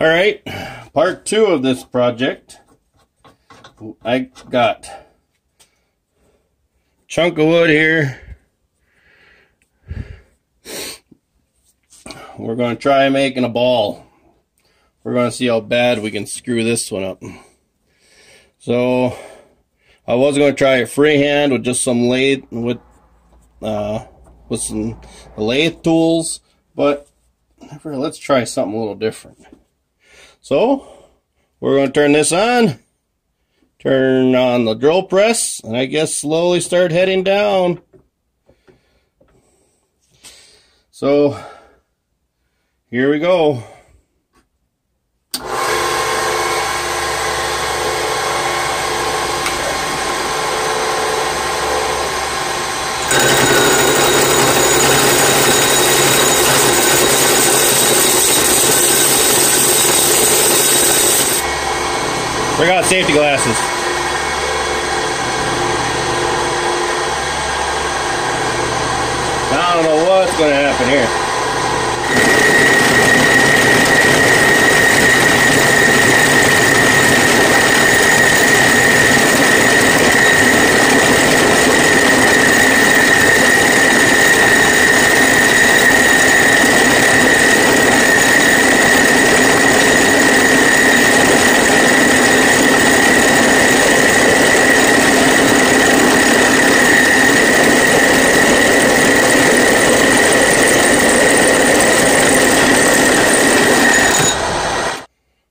All right, part 2 of this project. I got a chunk of wood here. We're going to try making a ball. We're going to see how bad we can screw this one up. So I was going to try it freehand with just some lathe with some lathe tools, but let's try something a little different. So we're going to turn this on, turn on the drill press, and I guess slowly start heading down. So here we go. Forgot safety glasses. I don't know what's going to happen here.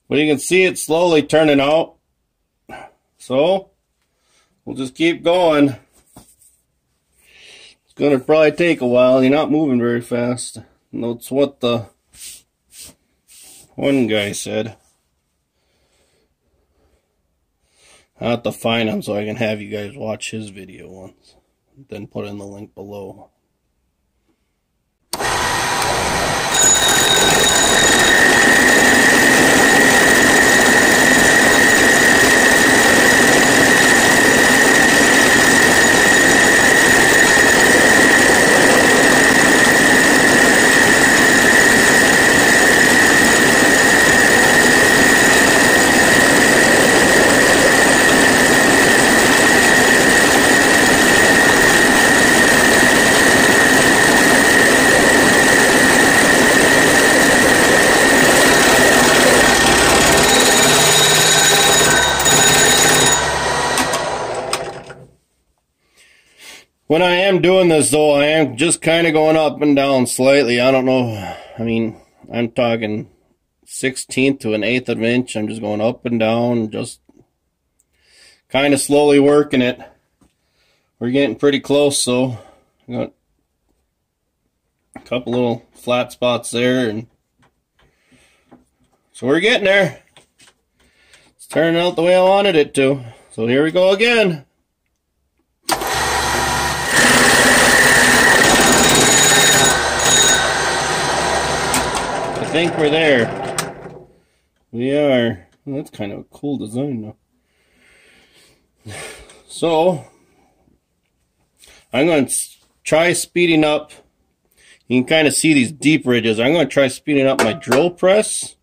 But you can see it slowly turning out. So we'll just keep going. It's going to probably take a while. You're not moving very fast. And that's what the one guy said. I have to find him so I can have you guys watch his video once. Then put in the link below. When I am doing this, though, I am just kind of going up and down slightly. I don't know. I mean, I'm talking 1/16 to 1/8 of an inch. I'm just going up and down, just kind of slowly working it. We're getting pretty close, so I got a couple little flat spots there, and so we're getting there. It's turning out the way I wanted it to. So here we go again. I think we're there. We are. Well, that's kind of a cool design though. So I'm going to try speeding up. You can kind of see these deep ridges. I'm going to try speeding up my drill press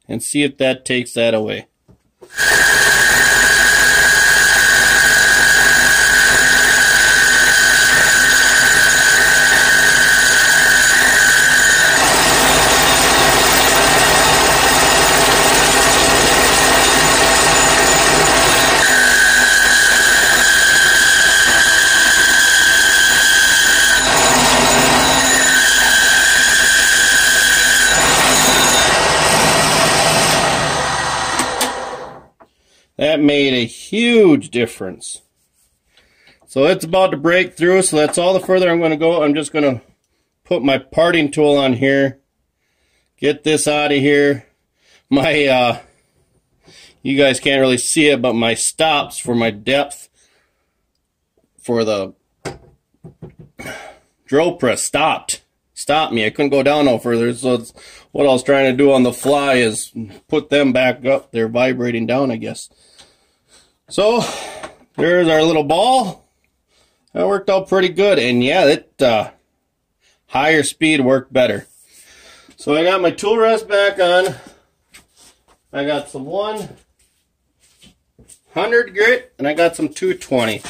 and see if that takes that away. That made a huge difference. So it's about to break through, so that's all the further I'm going to go. I'm just going to put my parting tool on here. Get this out of here. My, you guys can't really see it, but my stops for my depth for the drill press stopped me. I couldn't go down no further, so what I was trying to do on the fly is put them back up. They're vibrating down, I guess. So there's our little ball. That worked out pretty good, and yeah, it higher speed worked better. So I got my tool rest back on. I got some 100 grit and I got some 220.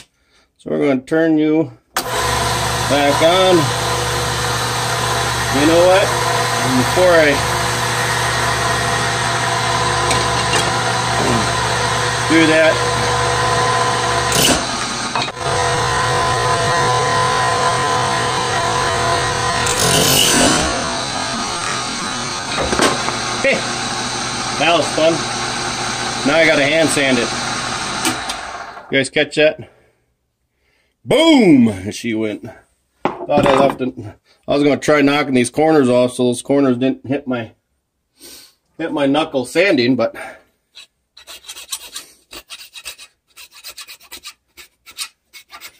So we're going to turn you back on. You know what? Before I do that, hey, that was fun. Now I got to hand sand it. You guys catch that? Boom! And she went. Thought I left it. I was going to try knocking these corners off so those corners didn't hit my knuckle sanding, but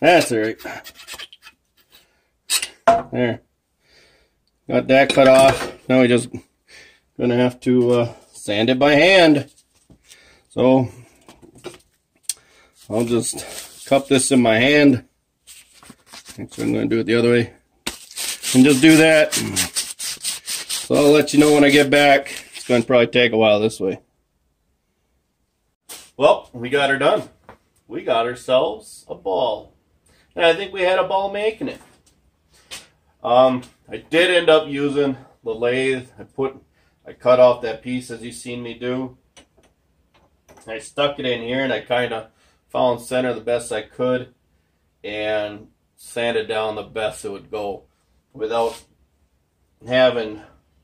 that's all right. There. Got that cut off. Now we just gonna have to sand it by hand. So I'll just cup this in my hand. Actually, I'm going to do it the other way. And just do that. So I'll let you know when I get back. It's going to probably take a while this way. Well, we got her done. We got ourselves a ball. And I think we had a ball making it. I did end up using the lathe. I cut off that piece as you've seen me do. I stuck it in here and I kind of found center the best I could and sanded down the best it would go without having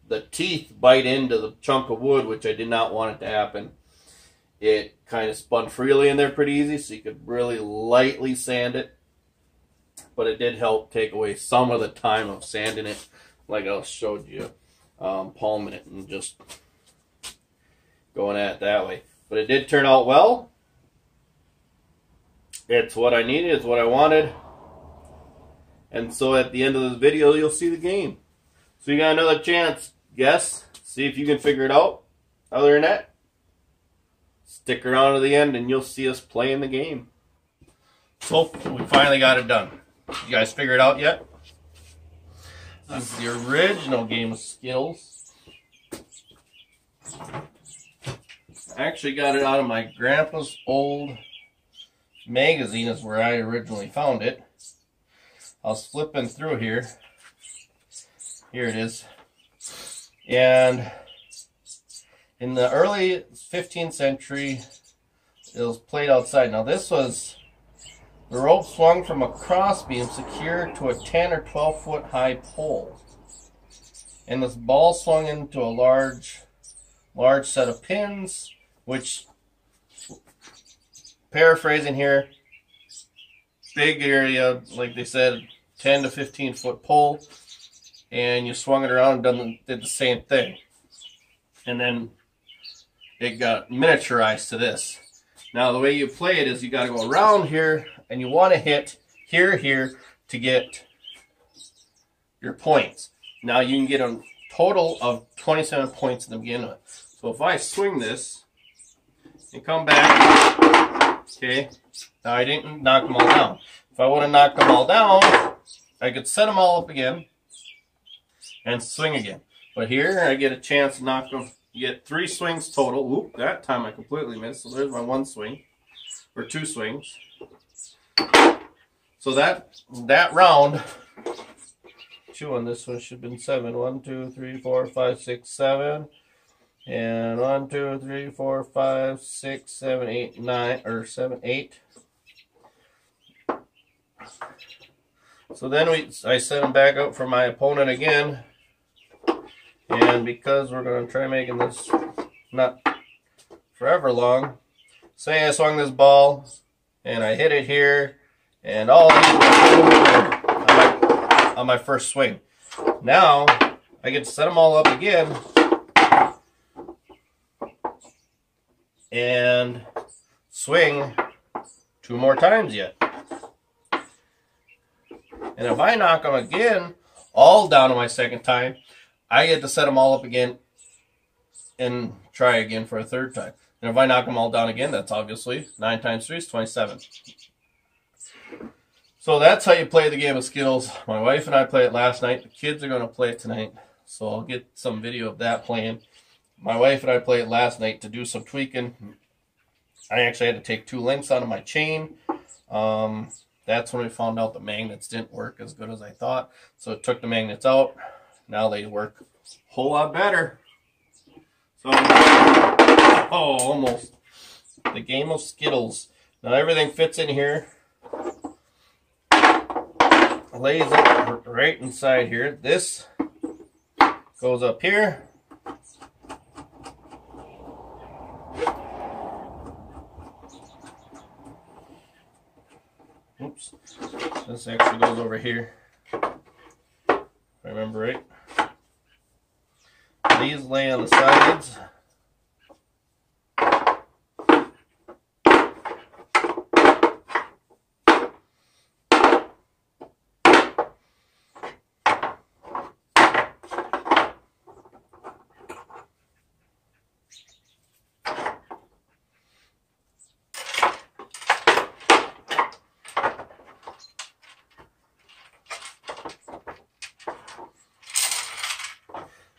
the teeth bite into the chunk of wood, which I did not want it to happen. It kind of spun freely in there pretty easy, so you could really lightly sand it. But it did help take away some of the time of sanding it, like I showed you, palming it and just going at it that way. But it did turn out well. It's what I needed, it's what I wanted. And so at the end of this video, you'll see the game. So you got another chance. Guess. See if you can figure it out. Other than that, stick around to the end and you'll see us playing the game. So we finally got it done. You guys figure it out yet? This is the original game of Skittles. I actually got it out of my grandpa's old magazine is where I originally found it. I was flipping through here. Here it is. And in the early 15th century, it was played outside. Now this was the rope swung from a crossbeam secured to a 10 or 12 foot high pole. And this ball swung into a large set of pins, which, paraphrasing here, big area, like they said, 10 to 15 foot pole, and you swung it around and did the same thing. And then it got miniaturized to this. Now the way you play it is you got to go around here, and you want to hit here to get your points. Now you can get a total of 27 points in the beginning of it. So if I swing this and come back, okay, now I didn't knock them all down. If I would have knocked them all down, I could set them all up again and swing again. But here I get a chance to knock them. You get 3 swings total. Oop, that time I completely missed. So there's my 1 swing, or 2 swings. So that round, chewing this one should have been 7. 1, 2, 3, 4, 5, 6, 7. And 1, 2, 3, 4, 5, 6, 7, 8, 9, or 7, 8. So then I set them back up for my opponent again. And because we're going to try making this not forever long, say I swung this ball and I hit it here, and all on my first swing. Now I get to set them all up again and swing 2 more times yet. And if I knock them again, all down to my second time, I get to set them all up again and try again for a 3rd time. And if I knock them all down again, that's obviously 9 times 3 is 27. So that's how you play the game of Skittles. My wife and I played it last night. The kids are going to play it tonight. So I'll get some video of that playing. my wife and I played last night to do some tweaking. I actually had to take 2 links out of my chain. That's when we found out the magnets didn't work as good as I thought. So it took the magnets out. Now they work a whole lot better. So, oh, almost. The game of Skittles. Now everything fits in here. Lays it right inside here. This goes up here. Oops. This actually goes over here. If I remember right. These lay on the sides.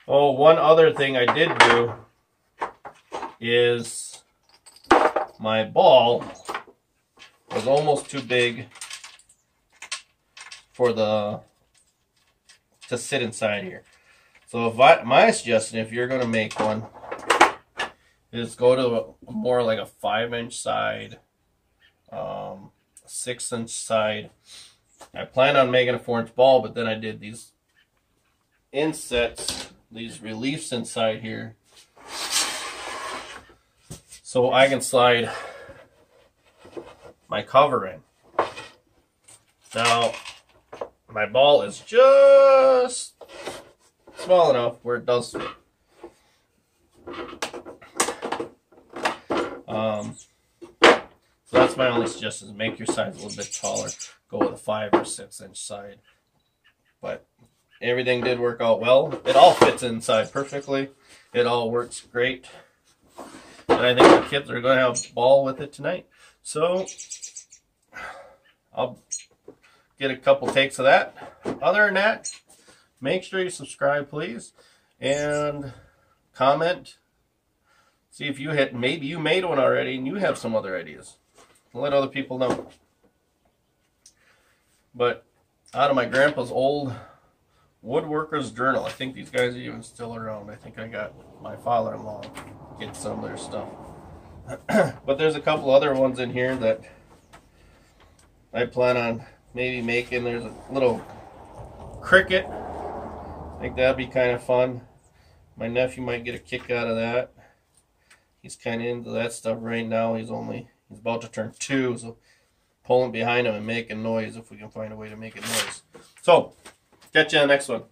Oh, one other thing I did do is my ball was almost too big for to sit inside here. So my suggestion, if you're going to make one, is go to more like a 5-inch side, 6-inch side. I planned on making a 4-inch ball, but then I did these insets, these reliefs inside here, so I can slide my cover in. Now, my ball is just small enough where it does fit. So that's my only suggestion, make your sides a little bit taller. Go with a 5 or 6-inch side. But everything did work out well. It all fits inside perfectly. It all works great. And I think the kids are going to have a ball with it tonight. So I'll get a couple takes of that. Other than that, make sure you subscribe, please. And comment. See if you hit, maybe you made one already and you have some other ideas. Let other people know. But out of my grandpa's old woodworker's journal, I think these guys are even still around. I think I got my father-in-law get some of their stuff. But there's a couple other ones in here that I plan on maybe making. There's a little cricket. I think that'd be kind of fun. My nephew might get a kick out of that. He's kind of into that stuff right now. He's about to turn 2, so pulling behind him and making noise if we can find a way to make it noise. So, catch you on the next one.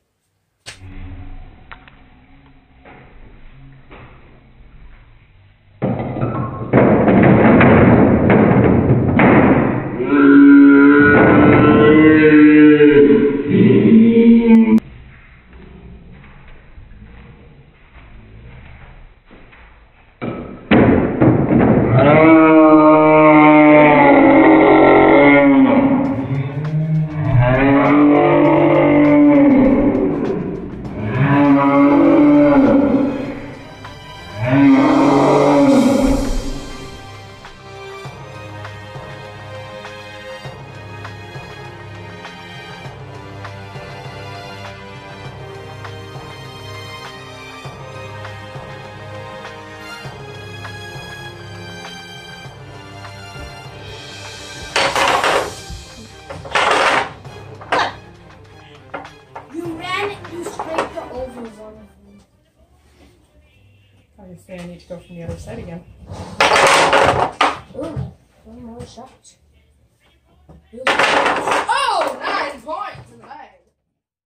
I need to go from the other side again. Ooh, one more shot. Oh, 9 points!